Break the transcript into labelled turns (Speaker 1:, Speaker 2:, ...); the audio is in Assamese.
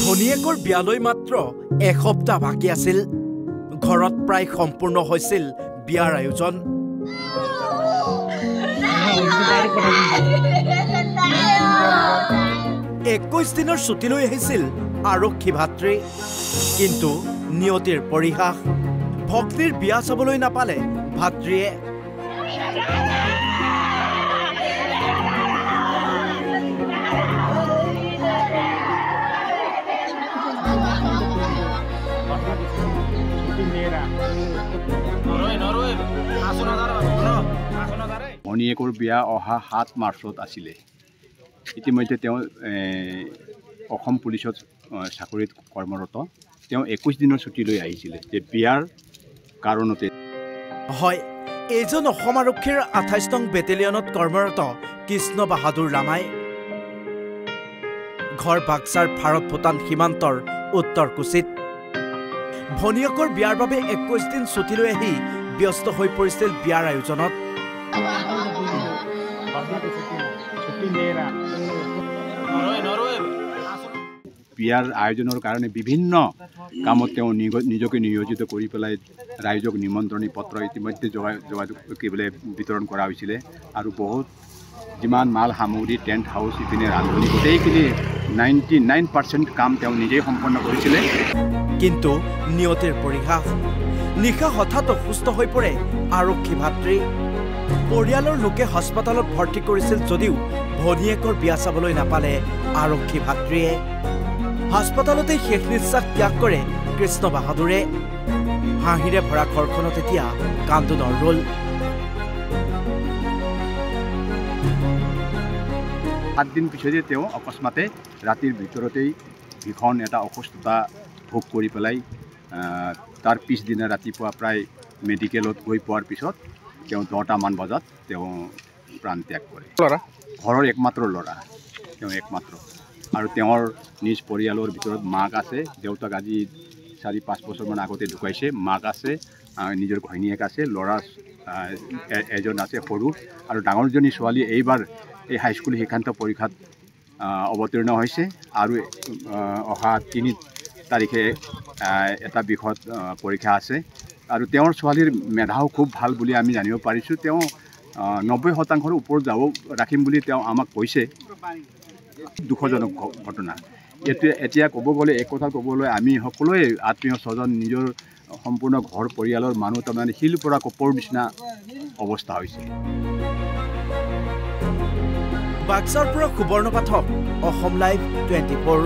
Speaker 1: ভনীয়েকৰ বিয়ালৈ মাত্ৰ এসপ্তাহ বাকী আছিল। ঘৰত প্ৰায় সম্পূৰ্ণ হৈছিল বিয়াৰ আয়োজন। 21 দিনৰ ছুটী লৈ আহিছিল আৰক্ষী ভাতৃ, কিন্তু নিয়তিৰ পৰিহাস। ভক্তিৰ বিয়া চাবলৈ নাপালে ভাতৃয়ে।
Speaker 2: ভনীয়েকৰ বিয়া অহা 7 মাৰ্চত আছিলে। ইতিমধ্যে তেওঁ অসম পুলিচত চাকৰিত কৰ্মৰত। তেওঁ 21 দিনৰ ছুটী লৈ আহিছিলে যে বিয়াৰ কাৰণতে।
Speaker 1: হয়, এইজন অসম আৰক্ষীৰ 28 নং বেটেলিয়নত কৰ্মৰত কৃষ্ণ বাহাদুৰ ৰামাই। ঘৰ বাক্সাৰ ভাৰত ভূটান সীমান্তৰ উত্তৰ কুচিত। ভনীয়েকৰ বিয়াৰ বাবে 21 দিন ছুটী লৈ আহি ব্যস্ত হৈ পৰিছিল বিয়াৰ আয়োজনত।
Speaker 2: বিয়াৰ আয়োজনৰ কাৰণে বিভিন্ন কামত তেওঁ নিজকে নিয়োজিত কৰি পেলাই ৰাইজক নিমন্ত্ৰণী পত্ৰ ইতিমধ্যে বিতৰণ কৰা হৈছিলে। আৰু বহুত যিমান মাল সামগ্ৰী, টেণ্ট হাউচ, ইপিনে ৰান্ধনি, গোটেইখিনি 99% কাম তেওঁ নিজেই সম্পন্ন কৰিছিলে।
Speaker 1: কিন্তু নিয়তিৰ পৰিহাস। নিশা হঠাৎ অসুস্থ হৈ পৰে আৰক্ষী ভাতৃ। পৰিয়ালৰ লোকে হাস্পতালত ভৰ্তি কৰিছিল যদিও ভনীয়েকৰ বিয়া চাবলৈ নাপালে আৰক্ষী ভাতৃয়ে। হাস্পতালতে শেষ নিশ্বাস ত্যাগ কৰে কৃষ্ণ বাহাদুৰে। হাঁহিৰে ভৰা ঘৰখনত এতিয়া কান্দোনৰ ৰোল।
Speaker 2: 7 দিন পিছতে তেওঁ অকস্মাতে ৰাতিৰ ভিতৰতেই ভীষণ এটা অসুস্থতা ভোগ কৰি পেলাই তাৰ পিছদিনা ৰাতিপুৱা প্ৰায় মেডিকেলত গৈ পোৱাৰ পিছত তেওঁ 10টামান বজাত তেওঁ প্ৰাণ ত্যাগ কৰে। ঘৰৰ একমাত্ৰ ল'ৰা তেওঁ, একমাত্ৰ। আৰু তেওঁৰ নিজ পৰিয়ালৰ ভিতৰত মাক আছে, দেউতাক আজি 4-5 বছৰমান আগতে ঢুকাইছে। মাক আছে, নিজৰ ঘৈণীয়েক আছে, ল'ৰা এজন আছে সৰু, আৰু ডাঙৰজনী ছোৱালী এইবাৰ এই হাইস্কুল শিক্ষান্ত পৰীক্ষাত অৱতীৰ্ণ হৈছে। আৰু অহা 3 তাৰিখে এটা বিষয়ত পৰীক্ষা আছে। আৰু তেওঁৰ ছোৱালীৰ মেধাও খুব ভাল বুলি আমি জানিব পাৰিছোঁ। তেওঁ 90% ওপৰত ৰাখিম বুলি তেওঁ আমাক কৈছে। দুখজনক ঘটনা। এতিয়া ক'ব গ'লে, এক কথা ক'বলৈ, আমি সকলোৱে আত্মীয় স্বজন, নিজৰ সম্পূৰ্ণ ঘৰ পৰিয়ালৰ মানুহ তাৰমানে শিল পৰা কপৰ নিচিনা অৱস্থা হৈছে।
Speaker 1: বাক্সাৰ পৰা সুবৰ্ণ পাঠক, অসম লাইভ 24।